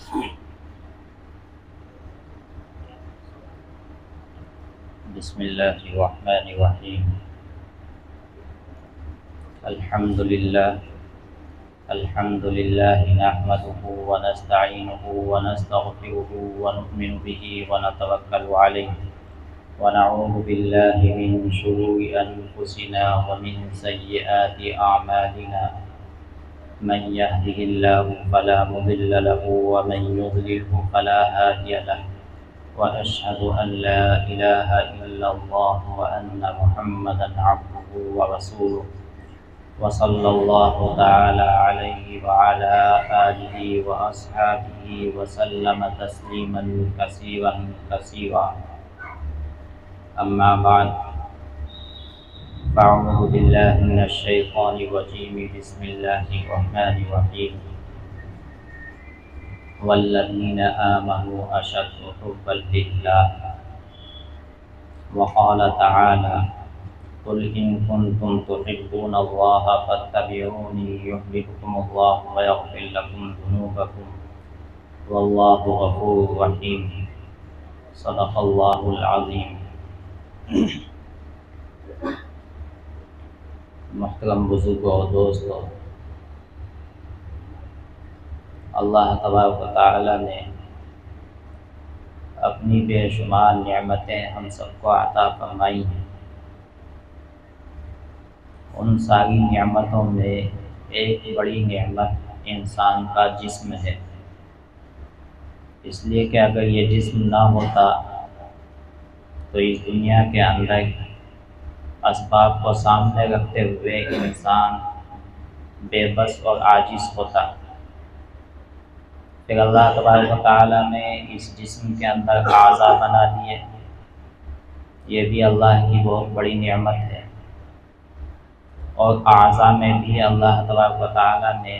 بسم الله الرحمن الرحيم. الحمد لله نحمده ونستعينه ونستغفره ونؤمن به ونتوكل عليه ونعوذ بالله من شرور أنفسنا ومن سيئات أعمالنا، من يهده الله فلا مضل له ومن يضلله فلا هادي له، وأشهد أن لا إله إلا الله وأن محمدا عبده ورسوله، وصلى الله تعالى عليه وعلى آله وأصحابه وسلم تسليما كثيرا كثيرا. أما بعد، فأعوذ بالله من الشيطان الرجيم. بسم الله الرحمن الرحيم. والذين آمنوا أشد حبا لله. وقال تعالى: قل إن كنتم تحبون الله فاتبعوني يحببكم الله ويغفر لكم ذنوبكم والله غفور رحيم. صدق الله العظيم. محترم بزرگوں اور دوستوں، اللہ تبارک و تعالی نے اپنی بے شمار نعمتیں ہم سب کو عطا فرمائی ہیں۔ ان ساری نعمتوں میں ایک بڑی نعمت انسان کا جسم ہے، اس لیے کہ اگر یہ جسم نہ ہوتا تو اس دنیا کے اندر اسباب کو سامنے رکھتے ہوئے انسان بے بس اور عاجز ہوتا۔ پھر اللہ تبارک و تعالیٰ نے اس جسم کے اندر اعضاء بنا دیے، یہ بھی اللہ کی بہت بڑی نعمت ہے۔ اور اعضاء میں بھی اللہ تبارک و تعالیٰ نے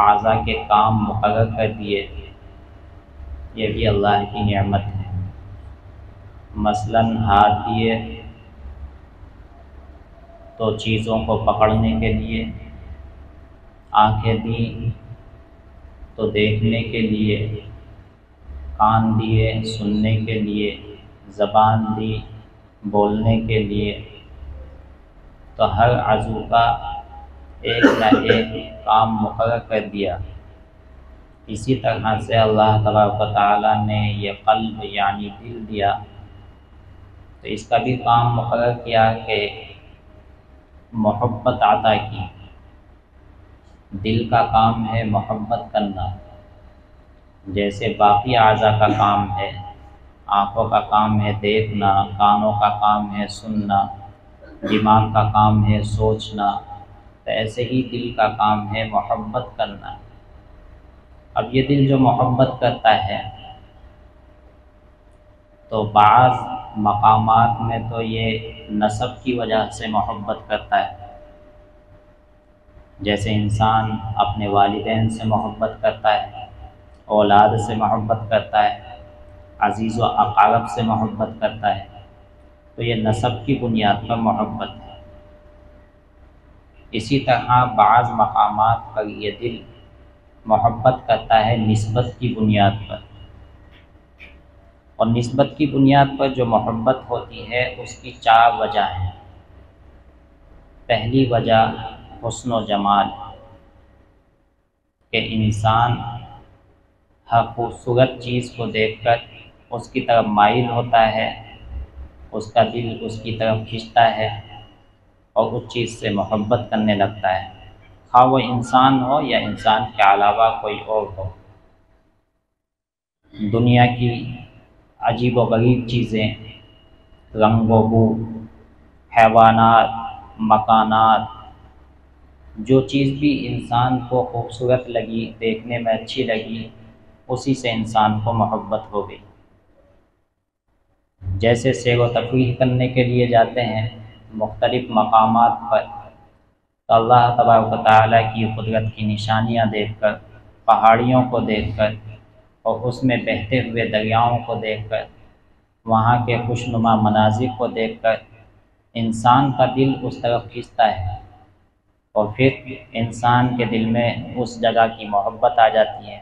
اعضاء کے کام مقرر کر دیے، یہ بھی اللہ کی نعمت ہے۔ مثلاً ہاتھ دیے تو چیزوں کو پکڑنے کے لیے، آنکھیں دی تو دیکھنے کے لیے، کان دیے سننے کے لیے، زبان دی بولنے کے لیے۔ تو ہر عضو کا ایک نہ ایک کام مقرر کر دیا۔ اسی طرح سے اللہ تبارک و تعالیٰ نے یہ قلب یعنی دل دیا، تو اس کا بھی کام مقرر کیا کہ محبت عطا کی۔ دل کا کام ہے محبت کرنا، جیسے باقی اعضاء کا کام ہے، آنکھوں کا کام ہے دیکھنا، کانوں کا کام ہے سننا، دماغ کا کام ہے سوچنا، تو ایسے ہی دل کا کام ہے محبت کرنا۔ اب یہ دل جو محبت کرتا ہے تو بعض مقامات میں تو یہ نسب کی وجہ سے محبت کرتا ہے، جیسے انسان اپنے والدین سے محبت کرتا ہے، اولاد سے محبت کرتا ہے، عزیز و اقارب سے محبت کرتا ہے، تو یہ نسب کی بنیاد پر محبت ہے۔ اسی طرح بعض مقامات پر یہ دل محبت کرتا ہے نسبت کی بنیاد پر، اور نسبت کی بنیاد پر جو محبت ہوتی ہے اس کی 4 وجہ ہیں۔ پہلی وجہ حسن و جمال، کہ انسان ہر خوبصورت چیز کو دیکھ کر اس کی طرف مائل ہوتا ہے، اس کا دل اس کی طرف کھنچتا ہے اور اس چیز سے محبت کرنے لگتا ہے، خواہ وہ انسان ہو یا انسان کے علاوہ کوئی اور ہو۔ دنیا کی عجیب و غریب چیزیں، رنگ و بو، حیوانات، مکانات، جو چیز بھی انسان کو خوبصورت لگی، دیکھنے میں اچھی لگی، اسی سے انسان کو محبت ہو گئی۔ جیسے سیر و تفریح کرنے کے لیے جاتے ہیں مختلف مقامات پر، تو اللہ تبارک و تعالیٰ کی قدرت کی نشانیاں دیکھ کر، پہاڑیوں کو دیکھ کر اور اس میں بہتے ہوئے دریاؤں کو دیکھ کر، وہاں کے خوشنما مناظر کو دیکھ کر انسان کا دل اس طرف کھنچتا ہے، اور پھر انسان کے دل میں اس جگہ کی محبت آ جاتی ہے۔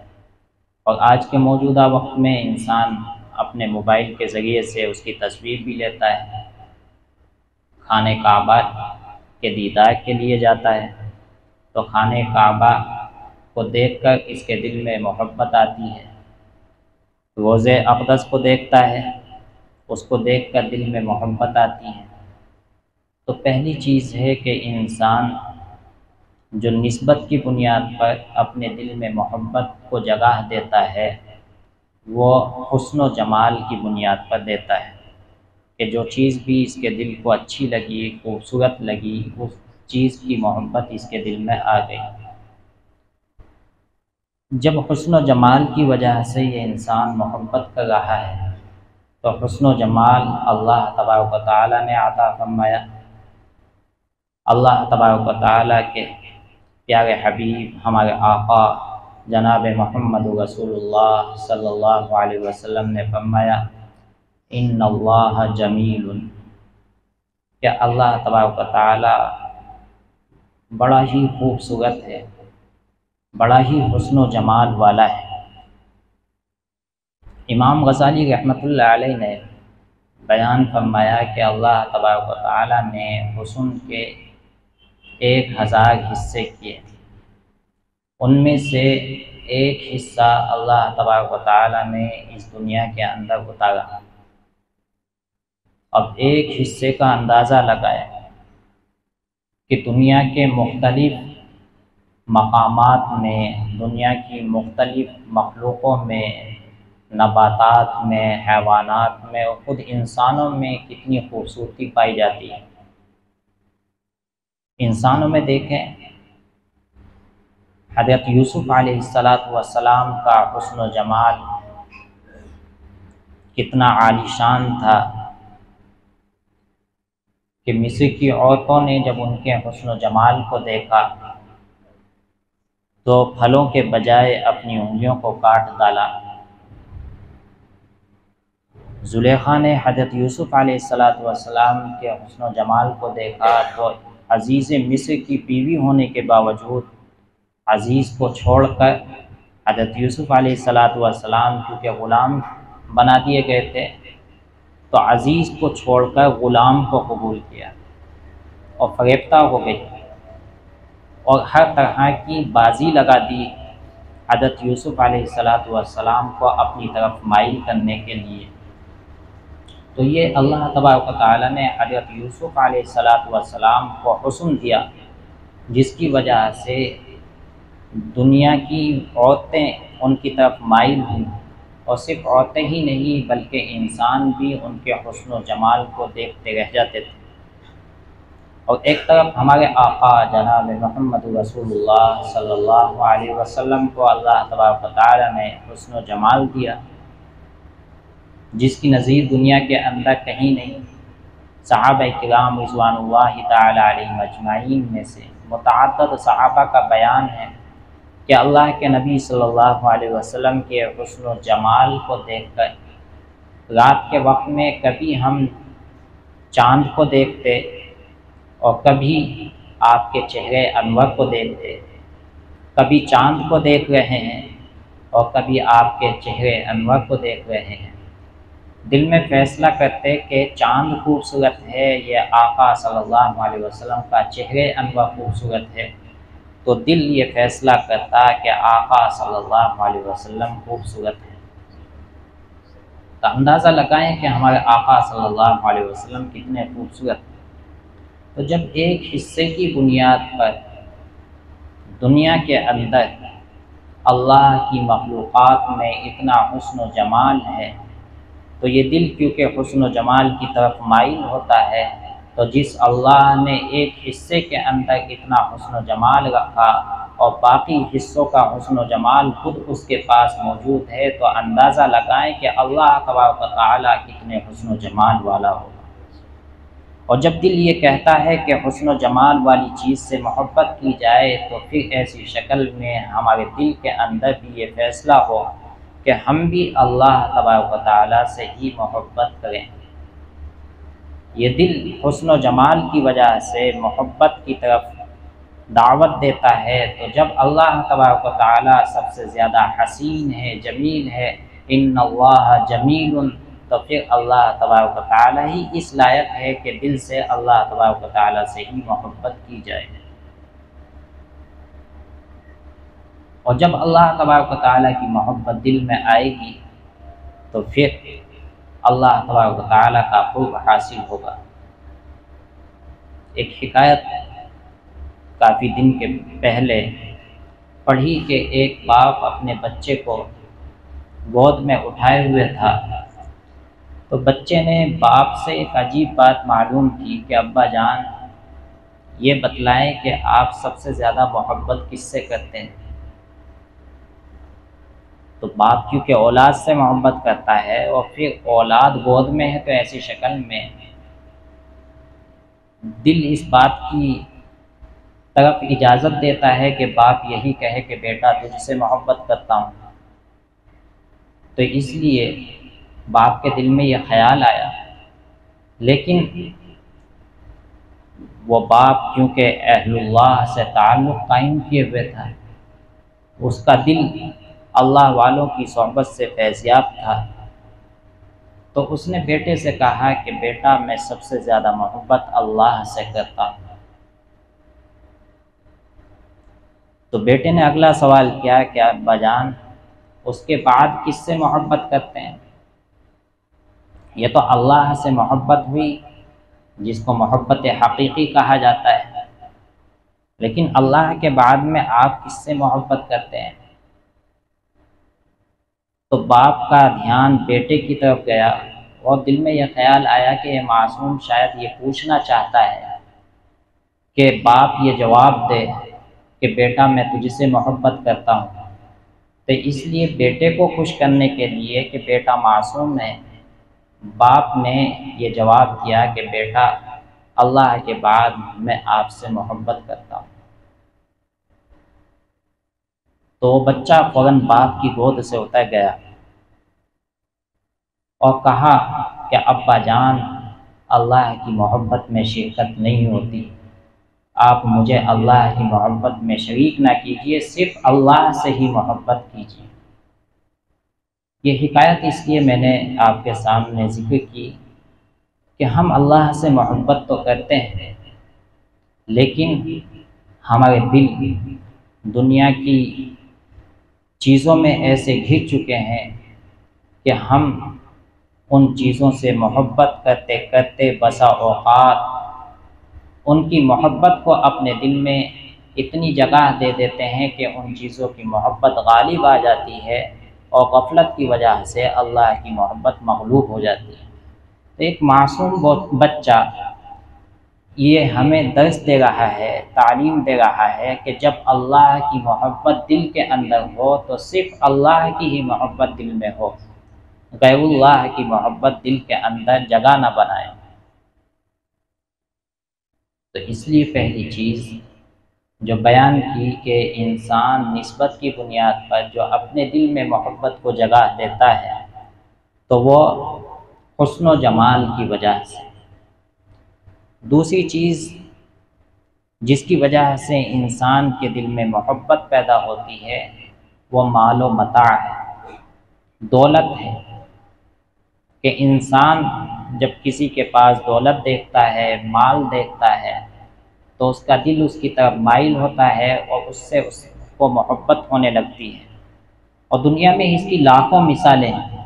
اور آج کے موجودہ وقت میں انسان اپنے موبائل کے ذریعے سے اس کی تصویر بھی لیتا ہے، خانہ کعبہ کے دیدار کے لیے جاتا ہے، تو خانہ کعبہ کو دیکھ کر اس کے دل میں محبت آتی ہے، روضہ اقدس کو دیکھتا ہے، اس کو دیکھ کر دل میں محبت آتی ہے۔ تو پہلی چیز ہے کہ انسان جو نسبت کی بنیاد پر اپنے دل میں محبت کو جگہ دیتا ہے وہ حسن و جمال کی بنیاد پر دیتا ہے، کہ جو چیز بھی اس کے دل کو اچھی لگی، خوبصورت لگی، اس چیز کی محبت اس کے دل میں آ گئی۔ جب حسن و جمال کی وجہ سے یہ انسان محبت کر رہا ہے تو حسن و جمال اللہ تبارک و تعالیٰ نے عطا فرمایا۔ اللہ تبارک و تعالیٰ کے پیارے حبیب ہمارے آقا جناب محمد رسول اللہ صلی اللہ علیہ وسلم نے فرمایا ان اللہ جمیل، کہ اللہ تبارک و تعالیٰ بڑا ہی خوبصورت ہے، بڑا ہی حسن و جمال والا ہے۔ امام غزالی رحمۃ اللہ علیہ نے بیان فرمایا کہ اللہ تبارک و تعالیٰ نے حسن کے 1000 حصے کیے، ان میں سے ایک حصہ اللہ تبارک و تعالیٰ نے اس دنیا کے اندر اتارا۔ اب ایک حصے کا اندازہ لگائے کہ دنیا کے مختلف مقامات میں، دنیا کی مختلف مخلوقوں میں، نباتات میں، حیوانات میں اور خود انسانوں میں کتنی خوبصورتی پائی جاتی ہے۔ انسانوں میں دیکھیں حضرت یوسف علیہ السلام کا حسن و جمال کتنا عالیشان تھا کہ مصر کی عورتوں نے جب ان کے حسن و جمال کو دیکھا تو پھلوں کے بجائے اپنی انگلیوں کو کاٹ ڈالا۔ زلیخا نے حضرت یوسف علیہ السلام کے حسن و جمال کو دیکھا تو عزیز مصر کی بیوی ہونے کے باوجود عزیز کو چھوڑ کر، حضرت یوسف علیہ السلام کیونکہ غلام بنا دیے گئے تھے تو عزیز کو چھوڑ کر غلام کو قبول کیا اور فریفتہ ہو گئی اور ہر طرح کی بازی لگا دی حضرت یوسف علیہ السلام کو اپنی طرف مائل کرنے کے لیے۔ تو یہ اللہ تبارک و تعالیٰ نے حضرت یوسف علیہ السلام کو حسن دیا جس کی وجہ سے دنیا کی عورتیں ان کی طرف مائل ہوئیں، اور صرف عورتیں ہی نہیں بلکہ انسان بھی ان کے حسن و جمال کو دیکھتے رہ جاتے تھے۔ اور ایک طرف ہمارے آقا جناب محمد رسول اللہ صلی اللہ علیہ وسلم کو اللہ تبارک و تعالیٰ نے حسن و جمال دیا جس کی نظیر دنیا کے اندر کہیں نہیں۔ صحابہ کرام رضوان اللہ تعالی علیہم اجمعین میں سے متعدد صحابہ کا بیان ہے کہ اللہ کے نبی صلی اللہ علیہ وسلم کے حسن و جمال کو دیکھ کر رات کے وقت میں کبھی ہم چاند کو دیکھتے اور کبھی آپ کے چہرے انور کو دیکھتے، کبھی چاند کو دیکھ رہے ہیں اور کبھی آپ کے چہرے انور کو دیکھ رہے ہیں، دل میں فیصلہ کرتے کہ چاند خوبصورت ہے یا آقا صلی اللہ علیہ وسلم کا چہرے انور خوبصورت ہے، تو دل یہ فیصلہ کرتا کہ آقا صلی اللہ علیہ وسلم خوبصورت ہے۔ تو اندازہ لگائیں کہ ہمارے آقا صلی اللہ علیہ وسلم کتنے خوبصورت ہیں۔ تو جب ایک حصے کی بنیاد پر دنیا کے اندر اللہ کی مخلوقات میں اتنا حسن و جمال ہے تو یہ دل کیونکہ حسن و جمال کی طرف مائل ہوتا ہے، تو جس اللہ نے ایک حصے کے اندر اتنا حسن و جمال رکھا اور باقی حصوں کا حسن و جمال خود اس کے پاس موجود ہے، تو اندازہ لگائیں کہ اللہ تبارک و تعالیٰ کتنے حسن و جمال والا ہوگا۔ اور جب دل یہ کہتا ہے کہ حسن و جمال والی چیز سے محبت کی جائے تو پھر ایسی شکل میں ہمارے دل کے اندر بھی یہ فیصلہ ہو کہ ہم بھی اللہ تبارک و تعالیٰ سے ہی محبت کریں۔ یہ دل حسن و جمال کی وجہ سے محبت کی طرف دعوت دیتا ہے، تو جب اللہ تبارک و تعالیٰ سب سے زیادہ حسین ہے، جمیل ہے، ان اللہ جمیل، تو پھر اللہ تبارک و تعالیٰ ہی اس لائق ہے کہ دل سے اللہ تبارک و تعالیٰ سے ہی محبت کی جائے۔ اور جب اللہ تبارک و تعالیٰ کی محبت دل میں آئے گی تو پھر اللہ تبارک و تعالیٰ کا قرب حاصل ہوگا۔ ایک حکایت کافی دن کے پہلے پڑھی کہ ایک باپ اپنے بچے کو گود میں اٹھائے ہوئے تھا، تو بچے نے باپ سے ایک عجیب بات معلوم کی کہ ابا جان یہ بتلائیں کہ آپ سب سے زیادہ محبت کس سے کرتے ہیں؟ تو باپ کیونکہ اولاد سے محبت کرتا ہے اور پھر اولاد گود میں ہے تو ایسی شکل میں دل اس بات کی طرف اجازت دیتا ہے کہ باپ یہی کہے کہ بیٹا تجھ سے محبت کرتا ہوں۔ تو اس لیے باپ کے دل میں یہ خیال آیا، لیکن وہ باپ کیونکہ اہل اللہ سے تعلق قائم کیے ہوئے تھا، اس کا دل اللہ والوں کی صحبت سے فیضیاب تھا، تو اس نے بیٹے سے کہا کہ بیٹا میں سب سے زیادہ محبت اللہ سے کرتا ہوں۔ تو بیٹے نے اگلا سوال کیا کہ ابا جان اس کے بعد کس سے محبت کرتے ہیں؟ یہ تو اللہ سے محبت ہوئی جس کو محبت حقیقی کہا جاتا ہے، لیکن اللہ کے بعد میں آپ کس سے محبت کرتے ہیں؟ تو باپ کا دھیان بیٹے کی طرف گیا اور دل میں یہ خیال آیا کہ یہ معصوم شاید یہ پوچھنا چاہتا ہے کہ باپ یہ جواب دے کہ بیٹا میں تجھ سے محبت کرتا ہوں، تو اس لیے بیٹے کو خوش کرنے کے لیے کہ بیٹا معصوم ہے، باپ نے یہ جواب دیا کہ بیٹا اللہ کے بعد میں آپ سے محبت کرتا ہوں۔ تو بچہ فوراً باپ کی گود سے اتر گیا اور کہا کہ ابا جان اللہ کی محبت میں شرکت نہیں ہوتی، آپ مجھے اللہ کی محبت میں شریک نہ کیجیے، صرف اللہ سے ہی محبت کیجیے۔ یہ حکایت اس لیے میں نے آپ کے سامنے ذکر کی کہ ہم اللہ سے محبت تو کرتے ہیں، لیکن ہمارے دل دنیا کی چیزوں میں ایسے گھر چکے ہیں کہ ہم ان چیزوں سے محبت کرتے کرتے بسا اوقات ان کی محبت کو اپنے دل میں اتنی جگہ دے دیتے ہیں کہ ان چیزوں کی محبت غالب آ جاتی ہے اور غفلت کی وجہ سے اللہ کی محبت مغلوب ہو جاتی ہے۔ تو ایک معصوم بچہ یہ ہمیں درس دے رہا ہے، تعلیم دے رہا ہے کہ جب اللہ کی محبت دل کے اندر ہو تو صرف اللہ کی ہی محبت دل میں ہو، غیر اللہ کی محبت دل کے اندر جگہ نہ بنائے۔ تو اس لیے پہلی چیز جو بیان کی کہ انسان نسبت کی بنیاد پر جو اپنے دل میں محبت کو جگہ دیتا ہے تو وہ حسن و جمال کی وجہ سے۔ دوسری چیز جس کی وجہ سے انسان کے دل میں محبت پیدا ہوتی ہے وہ مال و متاع ہے، دولت ہے، کہ انسان جب کسی کے پاس دولت دیکھتا ہے، مال دیکھتا ہے تو اس کا دل اس کی طرف مائل ہوتا ہے اور اس سے اس کو محبت ہونے لگتی ہے۔ اور دنیا میں اس کی لاکھوں مثالیں ہیں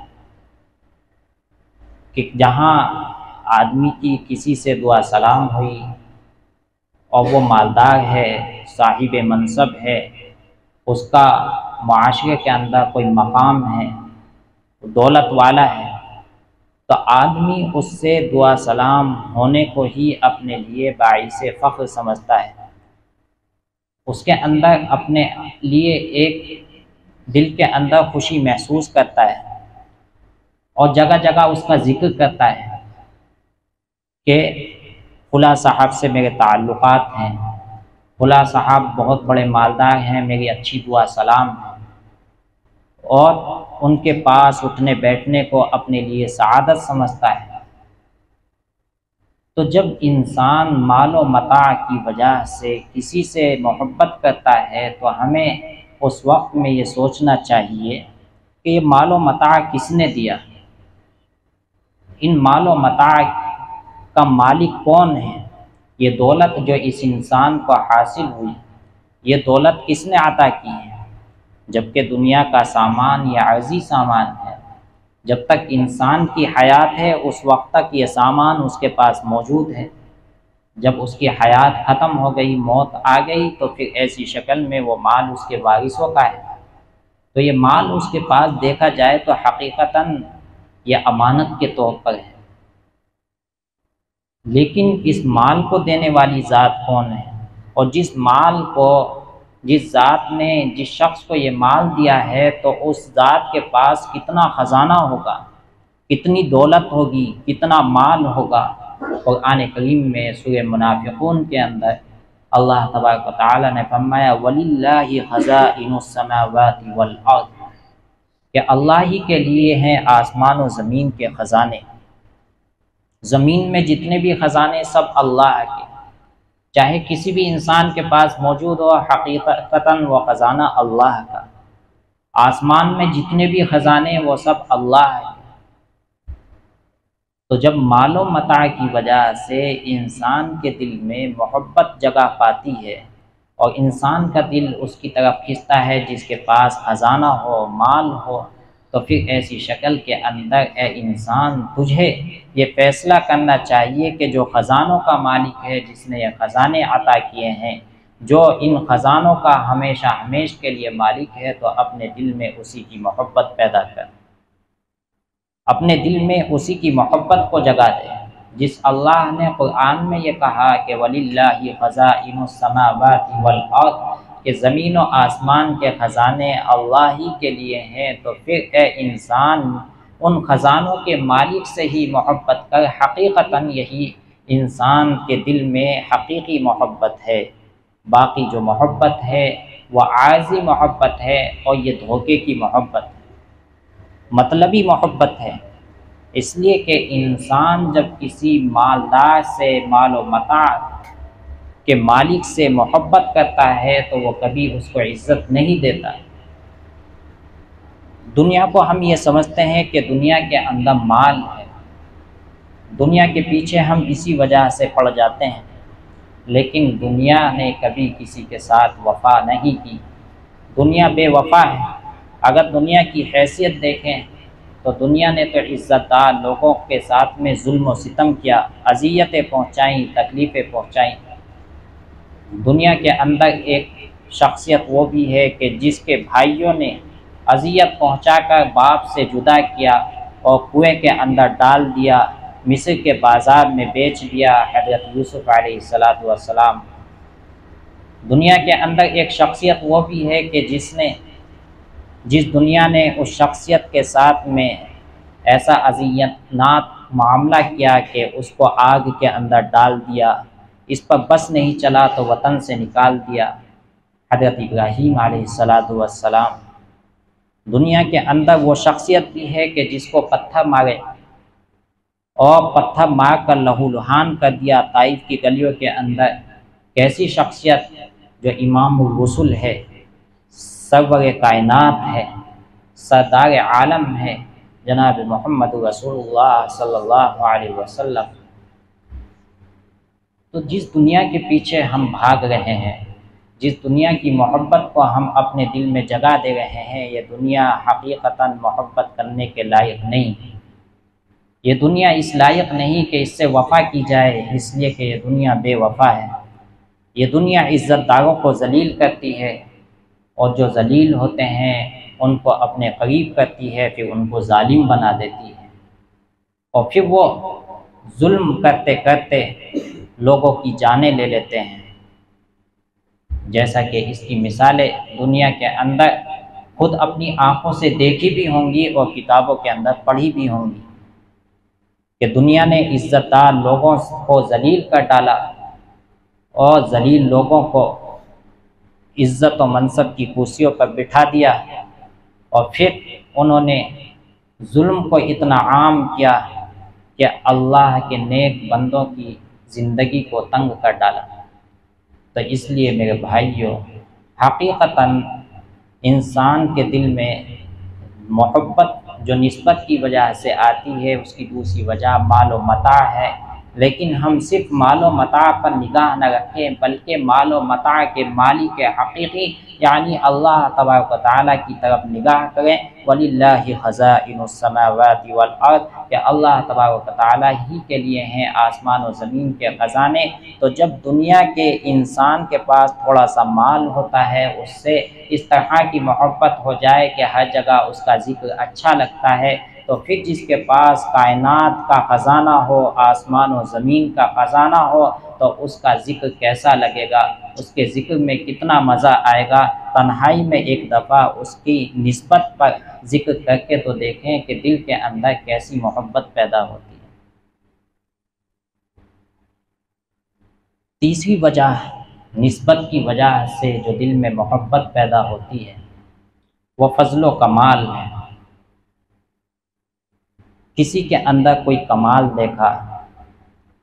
کہ جہاں آدمی کی کسی سے دعا سلام ہوئی اور وہ مالدار ہے، صاحب منصب ہے، اس کا معاشرے کے اندر کوئی مقام ہے، دولت والا ہے، تو آدمی اس سے دعا سلام ہونے کو ہی اپنے لیے باعث فخر سمجھتا ہے، اس کے اندر اپنے لیے ایک دل کے اندر خوشی محسوس کرتا ہے اور جگہ جگہ اس کا ذکر کرتا ہے کہ فلاں صاحب سے میرے تعلقات ہیں، فلاں صاحب بہت بڑے مالدار ہیں، میری اچھی دعا سلام ہے، اور ان کے پاس اٹھنے بیٹھنے کو اپنے لیے سعادت سمجھتا ہے۔ تو جب انسان مال و متاع کی وجہ سے کسی سے محبت کرتا ہے تو ہمیں اس وقت میں یہ سوچنا چاہیے کہ یہ مال و متاع کس نے دیا، ان مال و متاع کا مالک کون ہے، یہ دولت جو اس انسان کو حاصل ہوئی یہ دولت کس نے عطا کی ہے؟ جبکہ دنیا کا سامان یہ عارضی سامان ہے، جب تک انسان کی حیات ہے اس وقت تک یہ سامان اس کے پاس موجود ہے، جب اس کی حیات ختم ہو گئی، موت آ گئی، تو پھر ایسی شکل میں وہ مال اس کے وارثوں کا ہے۔ تو یہ مال اس کے پاس دیکھا جائے تو حقیقتاً یہ امانت کے طور پر ہے، لیکن اس مال کو دینے والی ذات کون ہے؟ اور جس ذات نے جس شخص کو یہ مال دیا ہے تو اس ذات کے پاس کتنا خزانہ ہوگا، کتنی دولت ہوگی، کتنا مال ہوگا۔ قرآن کریم میں سورہ منافقون کے اندر اللہ تبارک و تعالی نے فرمایا وَلِلَّهِ خَزَائِنُ السَّمَاوَاتِ وَالْأَرْضِ، کہ اللہ ہی کے لیے ہیں آسمان و زمین کے خزانے، زمین میں جتنے بھی خزانے سب اللہ کے، چاہے کسی بھی انسان کے پاس موجود ہو، حقیقتاً وہ خزانہ اللہ کا، آسمان میں جتنے بھی خزانے وہ سب اللہ کے۔ تو جب مال و متاع کی وجہ سے انسان کے دل میں محبت جگہ پاتی ہے اور انسان کا دل اس کی طرف کھنچتا ہے جس کے پاس خزانہ ہو، مال ہو، تو پھر ایسی شکل کے اندر اے انسان تجھے یہ فیصلہ کرنا چاہیے کہ جو خزانوں کا مالک ہے، جس نے یہ خزانے عطا کیے ہیں، جو ان خزانوں کا ہمیشہ ہمیش کے لیے مالک ہے، تو اپنے دل میں اسی کی محبت پیدا کر، اپنے دل میں اسی کی محبت کو جگا دے۔ جس اللہ نے قرآن میں یہ کہا کہ وَلِلَّهِ خَزَائِنُ السَّمَاوَاتِ وَالْأَرْضِ، کہ زمین و آسمان کے خزانے اللہ ہی کے لیے ہیں، تو پھر اے انسان ان خزانوں کے مالک سے ہی محبت کر۔ حقیقتاً یہی انسان کے دل میں حقیقی محبت ہے، باقی جو محبت ہے وہ عارضی محبت ہے اور یہ دھوکے کی محبت ہے، مطلبی محبت ہے۔ اس لیے کہ انسان جب کسی مالدار سے، مال و متاع کے مالک سے محبت کرتا ہے تو وہ کبھی اس کو عزت نہیں دیتا۔ دنیا کو ہم یہ سمجھتے ہیں کہ دنیا کے اندر مال ہے، دنیا کے پیچھے ہم اسی وجہ سے پڑ جاتے ہیں، لیکن دنیا نے کبھی کسی کے ساتھ وفا نہیں کی، دنیا بے وفا ہے۔ اگر دنیا کی حیثیت دیکھیں تو دنیا نے تو عزت دار لوگوں کے ساتھ میں ظلم و ستم کیا، اذیتیں پہنچائیں، تکلیفیں پہنچائیں۔ دنیا کے اندر ایک شخصیت وہ بھی ہے کہ جس کے بھائیوں نے اذیت پہنچا کر باپ سے جدا کیا اور کنویں کے اندر ڈال دیا، مصر کے بازار میں بیچ دیا حضرت یوسف علیہ السلام۔ دنیا کے اندر ایک شخصیت وہ بھی ہے کہ جس دنیا نے اس شخصیت کے ساتھ میں ایسا اذیتناک معاملہ کیا کہ اس کو آگ کے اندر ڈال دیا، اس پر بس نہیں چلا تو وطن سے نکال دیا، حضرت ابراہیم علیہ السلام۔ دنیا کے اندر وہ شخصیت بھی ہے کہ جس کو پتھر مارے اور پتھر مار کر لہو لہان کر دیا طائف کی گلیوں کے اندر۔ کیسی شخصیت جو امام الرسل ہے، سرور کائنات ہے، سردار عالم ہے، جناب محمد رسول اللہ صلی اللہ علیہ وسلم۔ تو جس دنیا کے پیچھے ہم بھاگ رہے ہیں، جس دنیا کی محبت کو ہم اپنے دل میں جگہ دے رہے ہیں، یہ دنیا حقیقتاً محبت کرنے کے لائق نہیں، یہ دنیا اس لائق نہیں کہ اس سے وفا کی جائے، اس لیے کہ یہ دنیا بے وفا ہے۔ یہ دنیا عزت داروں کو ذلیل کرتی ہے اور جو ذلیل ہوتے ہیں ان کو اپنے قریب کرتی ہے، پھر ان کو ظالم بنا دیتی ہے، اور پھر وہ ظلم کرتے کرتے لوگوں کی جانیں لے لیتے ہیں، جیسا کہ اس کی مثالیں دنیا کے اندر خود اپنی آنکھوں سے دیکھی بھی ہوں گی اور کتابوں کے اندر پڑھی بھی ہوں گی کہ دنیا نے عزت دار لوگوں کو ذلیل کر ڈالا اور ذلیل لوگوں کو عزت و منصب کی کرسیوں پر بٹھا دیا، اور پھر انہوں نے ظلم کو اتنا عام کیا کہ اللہ کے نیک بندوں کی زندگی کو تنگ کر ڈالا۔ تو اس لیے میرے بھائیوں، حقیقتاً انسان کے دل میں محبت جو نسبت کی وجہ سے آتی ہے، اس کی دوسری وجہ مال و متاع ہے، لیکن ہم صرف مال و متاع پر نگاہ نہ رکھیں بلکہ مال و متاع کے مالک حقیقی یعنی اللہ تبارک و تعالیٰ کی طرف نگاہ کریں۔ وَلِلَّهِ خَزَائِنُ السَّمَاوَاتِ وَالْأَرْضِ، کہ اللہ تبارک و تعالیٰ ہی کے لیے ہیں آسمان و زمین کے خزانے۔ تو جب دنیا کے انسان کے پاس تھوڑا سا مال ہوتا ہے، اس سے اس طرح کی محبت ہو جائے کہ ہر جگہ اس کا ذکر اچھا لگتا ہے، تو پھر جس کے پاس کائنات کا خزانہ ہو، آسمان و زمین کا خزانہ ہو، تو اس کا ذکر کیسا لگے گا، اس کے ذکر میں کتنا مزہ آئے گا۔ تنہائی میں ایک دفعہ اس کی نسبت پر ذکر کر کے تو دیکھیں کہ دل کے اندر کیسی محبت پیدا ہوتی ہے۔ تیسری وجہ نسبت کی وجہ سے جو دل میں محبت پیدا ہوتی ہے وہ فضل و کمال ہے۔ کسی کے اندر کوئی کمال دیکھا،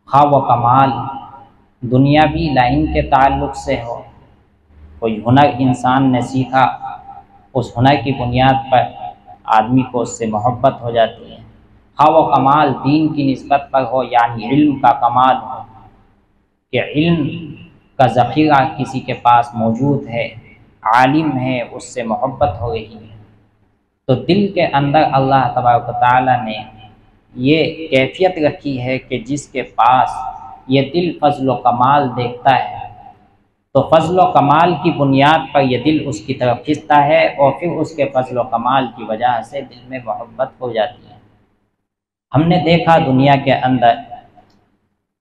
خواہ وہ کمال دنیاوی لائن کے تعلق سے ہو، کوئی ہنر انسان نے سیکھا، اس ہنر کی بنیاد پر آدمی کو اس سے محبت ہو جاتی ہے، خواہ وہ کمال دین کی نسبت پر ہو یعنی علم کا کمال ہو کہ علم کا ذخیرہ کسی کے پاس موجود ہے، عالم ہے، اس سے محبت ہو رہی ہے۔ تو دل کے اندر اللہ تبارک و تعالیٰ نے یہ کیفیت رکھی ہے کہ جس کے پاس یہ دل فضل و کمال دیکھتا ہے تو فضل و کمال کی بنیاد پر یہ دل اس کی طرف کھنچتا ہے اور پھر اس کے فضل و کمال کی وجہ سے دل میں محبت ہو جاتی ہے۔ ہم نے دیکھا دنیا کے اندر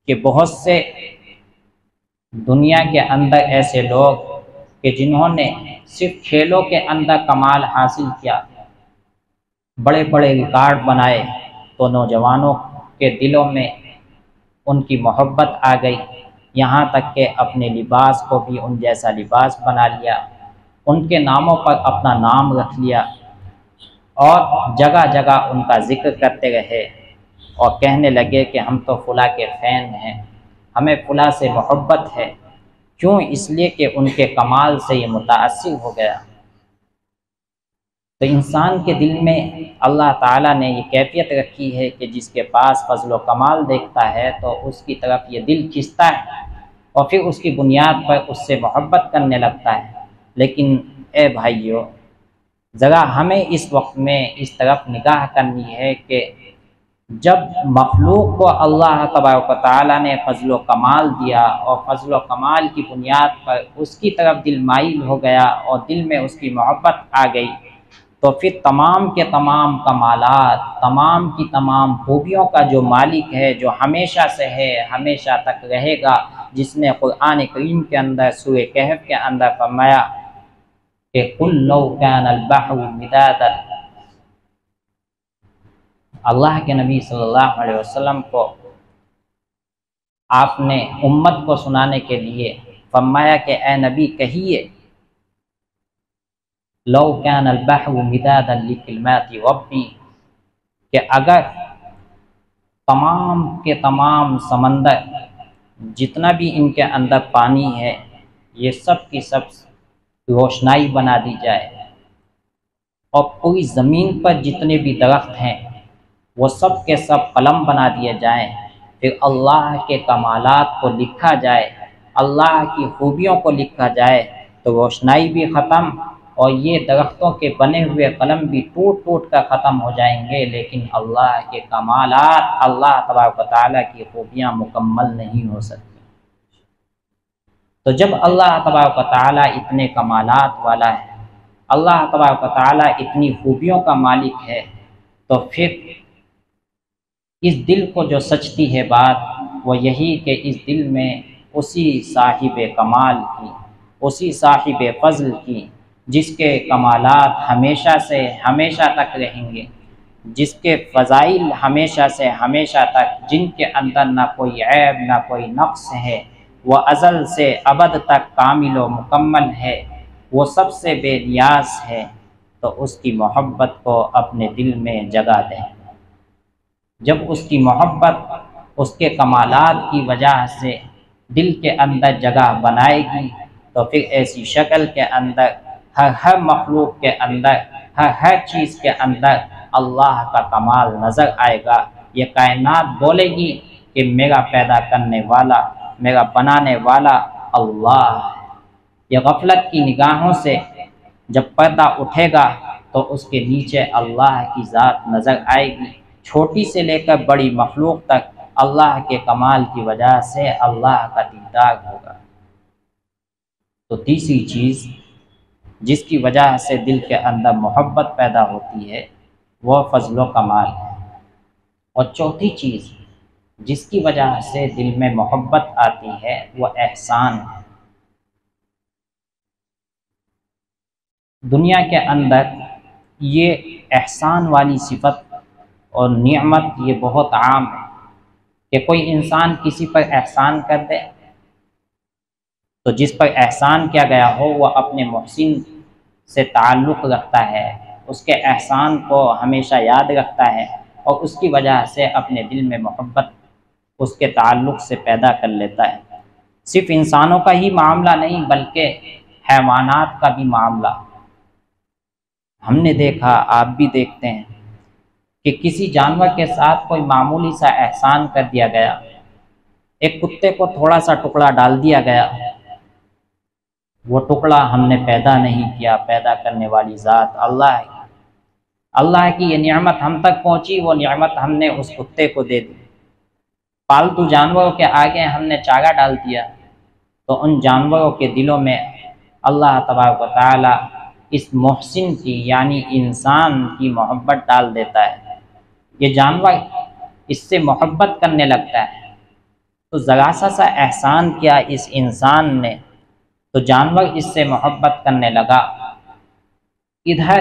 کہ بہت سے دنیا کے اندر ایسے لوگ کہ جنہوں نے صرف کھیلوں کے اندر کمال حاصل کیا، بڑے بڑے ریکارڈ بنائے، تو نوجوانوں کے دلوں میں ان کی محبت آ گئی، یہاں تک کہ اپنے لباس کو بھی ان جیسا لباس بنا لیا، ان کے ناموں پر اپنا نام رکھ لیا اور جگہ جگہ ان کا ذکر کرتے رہے اور کہنے لگے کہ ہم تو فلاں کے فین ہیں، ہمیں فلاں سے محبت ہے۔ کیوں؟ اس لیے کہ ان کے کمال سے یہ متاثر ہو گیا۔ تو انسان کے دل میں اللہ تعالیٰ نے یہ کیفیت رکھی ہے کہ جس کے پاس فضل و کمال دیکھتا ہے تو اس کی طرف یہ دل کھنچتا ہے اور پھر اس کی بنیاد پر اس سے محبت کرنے لگتا ہے۔ لیکن اے بھائیو، ذرا ہمیں اس وقت میں اس طرف نگاہ کرنی ہے کہ جب مخلوق کو اللہ تبارک و تعالیٰ نے فضل و کمال دیا اور فضل و کمال کی بنیاد پر اس کی طرف دل مائل ہو گیا اور دل میں اس کی محبت آ گئی، تو پھر تمام کے تمام کمالات، تمام کی تمام خوبیوں کا جو مالک ہے، جو ہمیشہ سے ہے، ہمیشہ تک رہے گا، جس نے قرآن کریم کے اندر سورہ کہف کے اندر فرمایا کہ قُل لَوْ كَانَ الْبَحْرُ مِدَادًا، اللہ کے نبی صلی اللہ علیہ وسلم کو آپ نے امت کو سنانے کے لیے فرمایا کہ اے نبی کہیے لو کان البحر مدادا لکلمات ربی، کہ اگر تمام کے تمام سمندر جتنا بھی ان کے اندر پانی ہے یہ سب کی سب روشنائی بنا دی جائے اور پوری زمین پر جتنے بھی درخت ہیں وہ سب کے سب قلم بنا دیے جائیں، پھر اللہ کے کمالات کو لکھا جائے، اللہ کی خوبیوں کو لکھا جائے، تو روشنائی بھی ختم اور یہ درختوں کے بنے ہوئے قلم بھی ٹوٹ ٹوٹ کر ختم ہو جائیں گے، لیکن اللہ کے کمالات، اللہ تبارک و تعالیٰ کی خوبیاں مکمل نہیں ہو سکتی۔ تو جب اللہ تبارک و تعالیٰ اتنے کمالات والا ہے، اللہ تبارک و تعالیٰ اتنی خوبیوں کا مالک ہے، تو پھر اس دل کو جو سچتی ہے بات وہ یہی کہ اس دل میں اسی صاحب کمال کی، اسی صاحب فضل کی، جس کے کمالات ہمیشہ سے ہمیشہ تک رہیں گے، جس کے فضائل ہمیشہ سے ہمیشہ تک، جن کے اندر نہ کوئی عیب نہ کوئی نقص ہے، وہ ازل سے ابد تک کامل و مکمل ہے، وہ سب سے بے نیاز ہے، تو اس کی محبت کو اپنے دل میں جگہ دیں۔ جب اس کی محبت اس کے کمالات کی وجہ سے دل کے اندر جگہ بنائے گی، تو پھر ایسی شکل کے اندر ہر مخلوق کے اندر ہر چیز کے اندر اللہ کا کمال نظر آئے گا۔ یہ کائنات بولے گی کہ میرا پیدا کرنے والا، میرا بنانے والا اللہ ہے۔ یہ غفلت کی نگاہوں سے جب پردہ اٹھے گا تو اس کے نیچے اللہ کی ذات نظر آئے گی، چھوٹی سے لے کر بڑی مخلوق تک اللہ کے کمال کی وجہ سے اللہ کا دیدار ہوگا۔ تو تیسری چیز جس کی وجہ سے دل کے اندر محبت پیدا ہوتی ہے وہ فضل و کمال ہے، اور چوتھی چیز جس کی وجہ سے دل میں محبت آتی ہے وہ احسان ہے۔ دنیا کے اندر یہ احسان والی صفت اور نعمت یہ بہت عام ہے کہ کوئی انسان کسی پر احسان کر دے تو جس پر احسان کیا گیا ہو وہ اپنے محسن سے تعلق رکھتا ہے، اس کے احسان کو ہمیشہ یاد رکھتا ہے اور اس کی وجہ سے اپنے دل میں محبت اس کے تعلق سے پیدا کر لیتا ہے۔ صرف انسانوں کا ہی معاملہ نہیں بلکہ حیوانات کا بھی معاملہ ہم نے دیکھا، آپ بھی دیکھتے ہیں کہ کسی جانور کے ساتھ کوئی معمولی سا احسان کر دیا گیا، ایک کتے کو تھوڑا سا ٹکڑا ڈال دیا گیا، وہ ٹکڑا ہم نے پیدا نہیں کیا، پیدا کرنے والی ذات اللہ ہے۔ اللہ کی یہ نعمت ہم تک پہنچی، وہ نعمت ہم نے اس کتے کو دے دی۔ پالتو جانوروں کے آگے ہم نے چارہ ڈال دیا تو ان جانوروں کے دلوں میں اللہ تبارک و تعالی اس محسن کی یعنی انسان کی محبت ڈال دیتا ہے۔ یہ جانور اس سے محبت کرنے لگتا ہے، تو ذرا سا احسان کیا اس انسان نے تو جانور اس سے محبت کرنے لگا۔ ادھر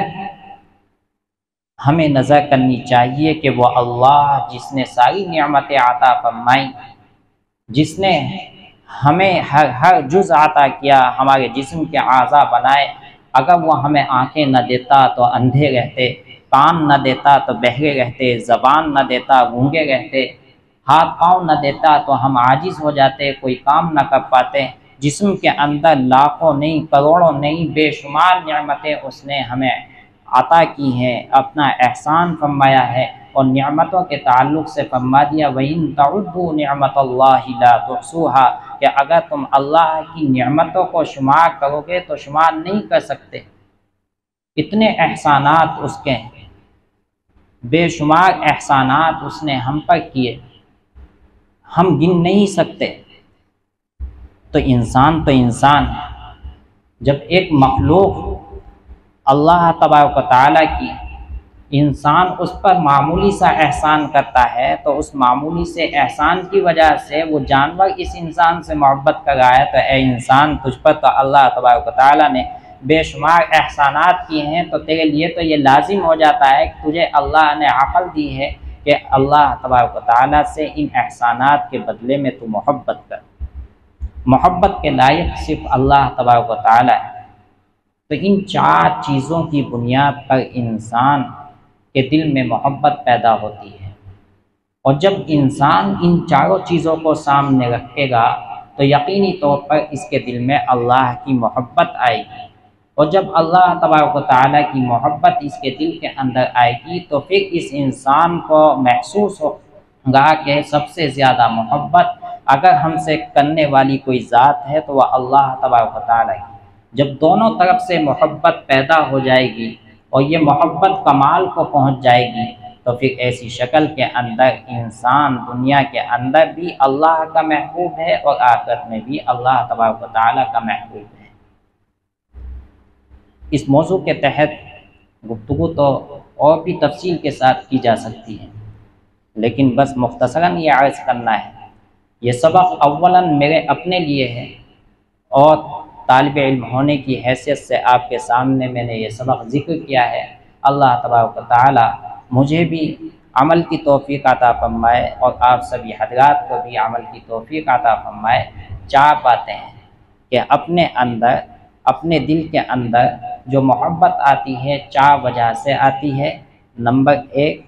ہمیں نظر کرنی چاہیے کہ وہ اللہ جس نے ساری نعمتیں عطا فرمائی، جس نے ہمیں ہر جز عطا کیا، ہمارے جسم کے اعضاء بنائے، اگر وہ ہمیں آنکھیں نہ دیتا تو اندھے رہتے، کان نہ دیتا تو بہرے رہتے، زبان نہ دیتا گونگے رہتے، ہاتھ پاؤں نہ دیتا تو ہم عاجز ہو جاتے، کوئی کام نہ کر پاتے۔ جسم کے اندر لاکھوں نہیں، کروڑوں نہیں، بے شمار نعمتیں اس نے ہمیں عطا کی ہیں، اپنا احسان فرمایا ہے، اور نعمتوں کے تعلق سے فرما دیا وَإِن تَعُدُّوا نِعْمَةَ اللَّهِ لَا تُحْصُوهَا، کہ اگر تم اللہ کی نعمتوں کو شمار کرو گے تو شمار نہیں کر سکتے۔ اتنے احسانات اس کے ہیں، بے شمار احسانات اس نے ہم پر کیے، ہم گن نہیں سکتے۔ تو انسان جب ایک مخلوق اللہ تبارک و تعالیٰ کی انسان اس پر معمولی سا احسان کرتا ہے تو اس معمولی سے احسان کی وجہ سے وہ جانور اس انسان سے محبت کر رہا ہے، تو اے انسان تجھ پر تو اللہ تبارک و تعالیٰ نے بے شمار احسانات کیے ہیں، تو تیرے لیے تو یہ لازم ہو جاتا ہے کہ تجھے اللہ نے عقل دی ہے کہ اللہ تبارک و تعالیٰ سے ان احسانات کے بدلے میں تو محبت کر۔ محبت کے لائق صرف اللہ تبارک و تعالیٰ ہے۔ تو ان چار چیزوں کی بنیاد پر انسان کے دل میں محبت پیدا ہوتی ہے، اور جب انسان ان چاروں چیزوں کو سامنے رکھے گا تو یقینی طور پر اس کے دل میں اللہ کی محبت آئے گی، اور جب اللہ تبارک و تعالیٰ کی محبت اس کے دل کے اندر آئے گی تو پھر اس انسان کو محسوس ہوگا کہ سب سے زیادہ محبت اگر ہم سے کرنے والی کوئی ذات ہے تو وہ اللہ تبارک و تعالیٰ کی۔ جب دونوں طرف سے محبت پیدا ہو جائے گی اور یہ محبت کمال کو پہنچ جائے گی تو پھر ایسی شکل کے اندر انسان دنیا کے اندر بھی اللہ کا محبوب ہے اور آخرت میں بھی اللہ تبارک و تعالیٰ کا محبوب ہے۔ اس موضوع کے تحت گفتگو تو اور بھی تفصیل کے ساتھ کی جا سکتی ہے، لیکن بس مختصراً یہ عرض کرنا ہے، یہ سبق اولاً میرے اپنے لیے ہے اور طالب علم ہونے کی حیثیت سے آپ کے سامنے میں نے یہ سبق ذکر کیا ہے۔ اللہ تبارک و تعالی مجھے بھی عمل کی توفیق عطا فرمائے اور آپ سبھی حضرات کو بھی عمل کی توفیق عطا فرمائے۔ چار باتیں ہیں کہ اپنے اندر، اپنے دل کے اندر جو محبت آتی ہے چار وجہ سے آتی ہے۔ نمبر ایک،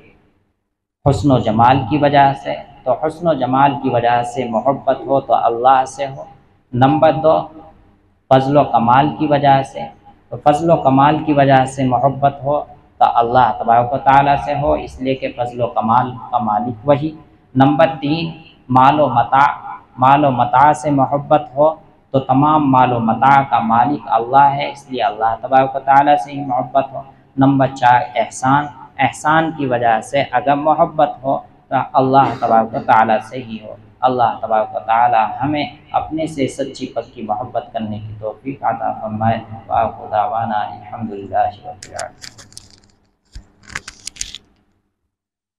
حسن و جمال کی وجہ سے، تو حسن و جمال کی وجہ سے محبت ہو تو اللہ سے ہو۔ نمبر 2 فضل و کمال کی وجہ سے، تو فضل و کمال کی وجہ سے محبت ہو تو اللہ تبارک و تعالیٰ سے ہو، اس لیے کہ فضل و کمال کا مالک وہی۔ نمبر 3 مال و متاع سے محبت ہو تو تمام مال و متاع کا مالک اللہ ہے، اس لیے اللہ تبارک و تعالیٰ سے ہی محبت ہو۔ نمبر 4 احسان کی وجہ سے اگر محبت ہو تو اللہ تبارک و تعالیٰ سے ہی ہو۔ اللہ تبارک و تعالیٰ ہمیں اپنے سے سچی پکی محبت کرنے کی توفیق عطا فرمائے۔ وآخر دعوانا الحمدللہ رب العالمین۔